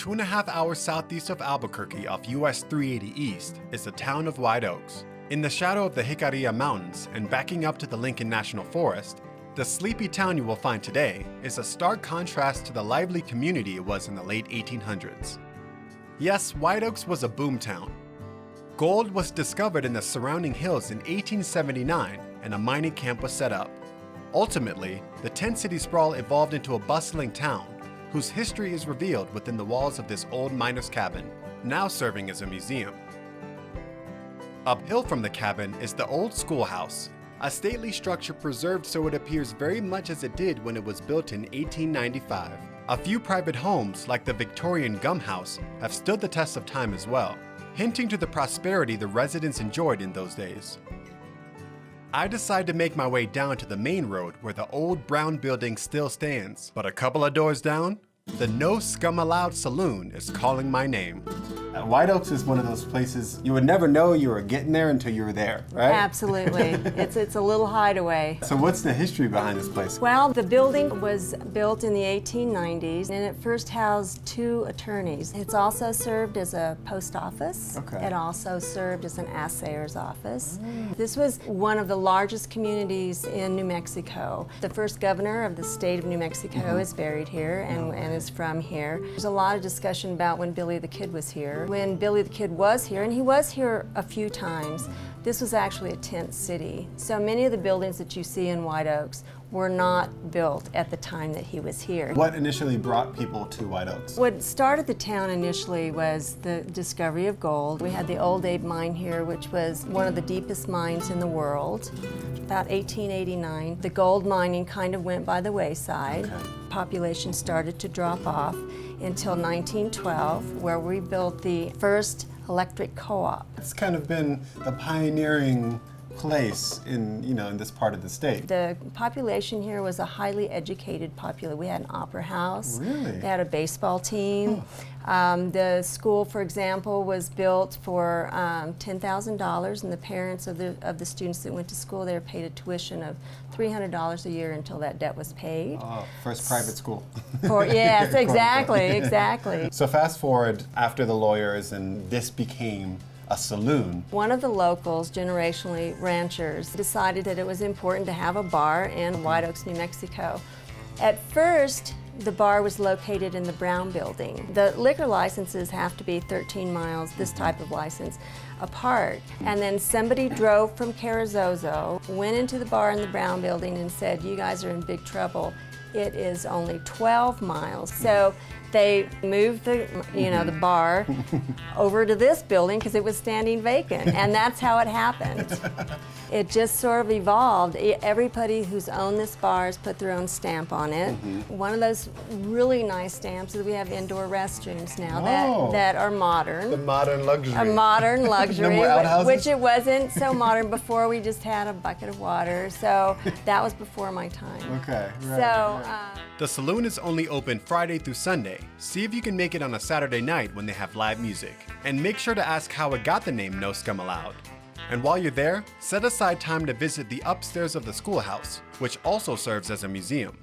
2.5 hours southeast of Albuquerque off US 380 East is the town of White Oaks. In the shadow of the Jicarilla Mountains and backing up to the Lincoln National Forest, the sleepy town you will find today is a stark contrast to the lively community it was in the late 1800s. Yes, White Oaks was a boom town. Gold was discovered in the surrounding hills in 1879 and a mining camp was set up. Ultimately, the tent-city sprawl evolved into a bustling town whose history is revealed within the walls of this old miner's cabin, now serving as a museum. Uphill from the cabin is the old schoolhouse, a stately structure preserved so it appears very much as it did when it was built in 1895. A few private homes, like the Victorian Gum House, have stood the test of time as well, hinting to the prosperity the residents enjoyed in those days. I decide to make my way down to the main road where the old brown building still stands, but a couple of doors down, the No Scum Allowed Saloon is calling my name. White Oaks is one of those places you would never know you were getting there until you were there, right? Absolutely. It's a little hideaway. So what's the history behind this place? Well, the building was built in the 1890s and it first housed 2 attorneys. It's also served as a post office. Okay. It also served as an assayer's office. This was one of the largest communities in New Mexico. The first governor of the state of New Mexico is buried here and is from here. There's a lot of discussion about when Billy the Kid was here. When Billy the Kid was here, and he was here a few times, this was actually a tent city. So many of the buildings that you see in White Oaks were not built at the time that he was here. What initially brought people to White Oaks? What started the town initially was the discovery of gold. We had the Old Abe mine here, which was one of the deepest mines in the world. About 1889, the gold mining kind of went by the wayside. Okay. Population started to drop off until 1912, where we built the first electric co-op. It's kind of been the pioneering place in this part of the state. The population here was a highly educated population. We had an opera house. Really? They had a baseball team. The school, for example, was built for $10,000, and the parents of the students that went to school there paid a tuition of $300 a year until that debt was paid. Oh, first private school. Yes, exactly. So fast forward after the lawyers and this became a saloon. One of the locals, generationally ranchers, decided that it was important to have a bar in White Oaks, New Mexico. At first, the bar was located in the Brown building. The liquor licenses have to be 13 miles, this type of license, apart. And then somebody drove from Carrizozo, went into the bar in the Brown building and said, "You guys are in big trouble. It is only 12 miles. So they moved the bar over to this building because it was standing vacant, and that's how it happened. It just sort of evolved. Everybody who's owned this bar has put their own stamp on it. One of those really nice stamps is we have indoor restrooms now that are modern. The modern luxury. A modern luxury, No more outhouses? which it wasn't so modern before. We just had a bucket of water, so that was before my time. Okay, right. So. The saloon is only open Friday through Sunday. See if you can make it on a Saturday night when they have live music. And make sure to ask how it got the name No Scum Allowed. And while you're there, set aside time to visit the upstairs of the schoolhouse, which also serves as a museum.